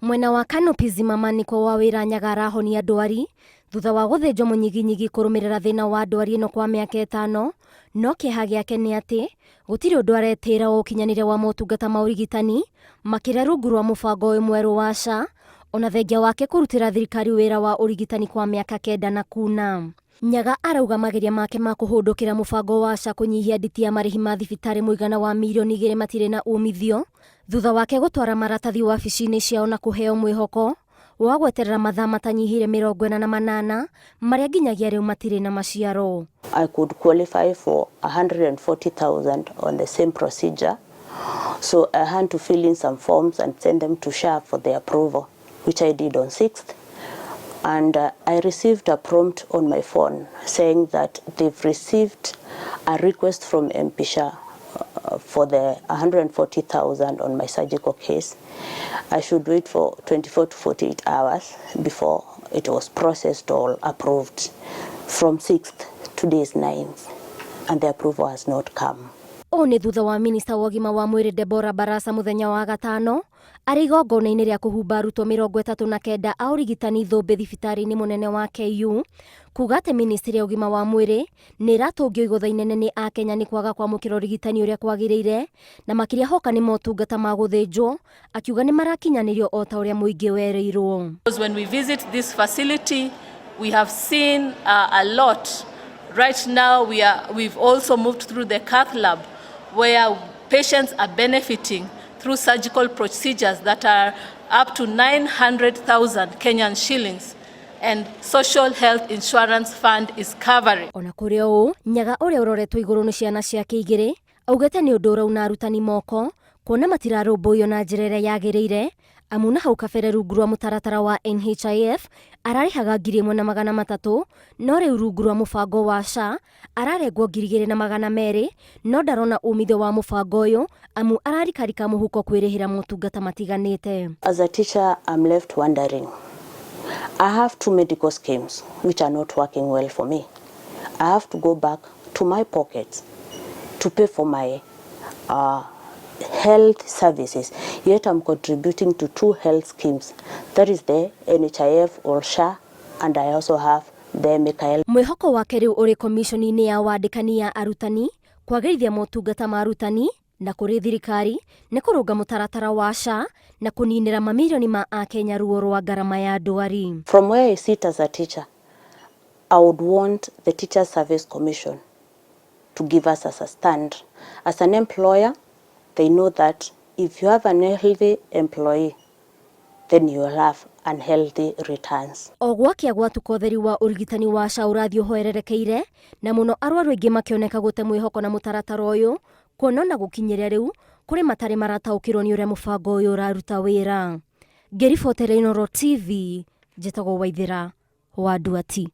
Mwena wa Kanopi Zimama niko Wawira Nyaga arahonia ndwari thutha wa gũthĩnjwo mũnyiginyigi kũrũmĩrĩra thĩna wa ndwari ĩno kwa mĩaka 5, no kĩeha gĩake nĩ atĩ gũtirĩ ũndũ aretĩra ũkinyanĩre wa motungata ma ũrigitani makĩria rungu rwa mũbango ũyũ mwerũ wa SHA, ona thengia wake kũrutĩra thirikari wĩra wa ũrigitani kwa mĩaka 9 na kuna. Nyaga arauga mageria make ma kũhũndũkĩra mũbango wa SHA kũnyihia nditi ya marĩhi ma thibitarĩ mũigana wa mirioni 2 matirĩ na umithio thutha wake gũtwara maratathi wabici-inĩ ciao na kũheo mwĩhoko wa gweterera mathaa matanyihire 48 marĩa nginyagia rĩu matirĩ na maciaro. I could qualify for 140,000 on the same procedure, so I had to fill in some forms and send them to SHA for the approval, which I did on 6th. And I received a prompt on my phone saying that they've received a request from SHA for the 140,000 on my surgical case. I should wait for 24 to 48 hours before it was processed or approved. From 6th, today is 9th, and the approval has not come. O nĩ thutha wa minista wa ũgima wa mwĩrĩ Deborah Barasa mũthenya wa gatano arĩ igongona-inĩ rĩa kũhumba arutwo 39 a ũrigitani thũmbĩ thibitarĩ-inĩ mũnene wa KU kuga atĩ ministry ya ũgima wa mwĩrĩ nĩ ĩratũngio igũtha inene nĩ Akenya nĩ kwaga kwamũkĩra ũrigitani ũrĩa kwagĩrĩire na makĩria hoka nĩ motungata ma gũthĩnjwo, akiuga nĩ marakinyanĩrio o ta ũrĩa mũingĩ werĩirwo. When we visit this facility, we have seen a lot. Right now we've also moved through the cath lab where patients are benefiting through surgical procedures that are up to 900,000 Kenyan shillings, and social health insurance fund is covering. Ona kũrĩ ũũ, Nyaga ũrĩa ũroretwo igũrũ nĩ ciana ciake 2 augĩte nĩ ũndũ ũrauna arutani moko kuona matirarũmbũiyo na njĩra ĩrĩa yagĩrĩire, amu na hau kabere rungu rwa mũtaratara wa NHIF ararĩhaga 1,300, no rĩu rungu rwa mũbango wa SHA ararengwo 2,200, no ndarona umithio wa mũbango ũyũ amu ararikarika mũhuko kwĩrĩhĩra motungata matiganĩte. As a teacher, I'm left wondering. I have 2 medical schemes which are not working well for me. I have to go back to my pockets to pay for my health services, yet I'm contributing to 2 health schemes. That is the NHIF or SHA, and I also have the Mikael. Mwĩhoko wake rĩu ũrĩ komishoni-inĩ ya wandĩkani ya arutani kwagĩrithia motungata ma arutani na kũrĩ thirikari nĩ kũrũnga mũtaratara wa SHA na kũninĩra mamirioni ma Akenya ruo rwa ngarama ya ndwari. From where I sit as a teacher, I would want the Teacher Service Commission to give us as a stand. As an employer, they know that if you have an unhealthy employee, then you will have unhealthy returns. O gwakia gwatuka ũtheri wa ũrigitani wa SHA ũrathiĩ ũhoererekeire na mũno arwaru aingĩ makĩoneka gũte mwĩhoko na mũtaratara ũyũ, kuona na gũkinyĩria rĩu kũrĩ matarĩ marataũkĩrwo nĩ ũrĩa mũbango ũyũ ũraruta wĩra. Ngĩribotera Kĩrĩro TV, njĩtagwo Wawira wa Nduati.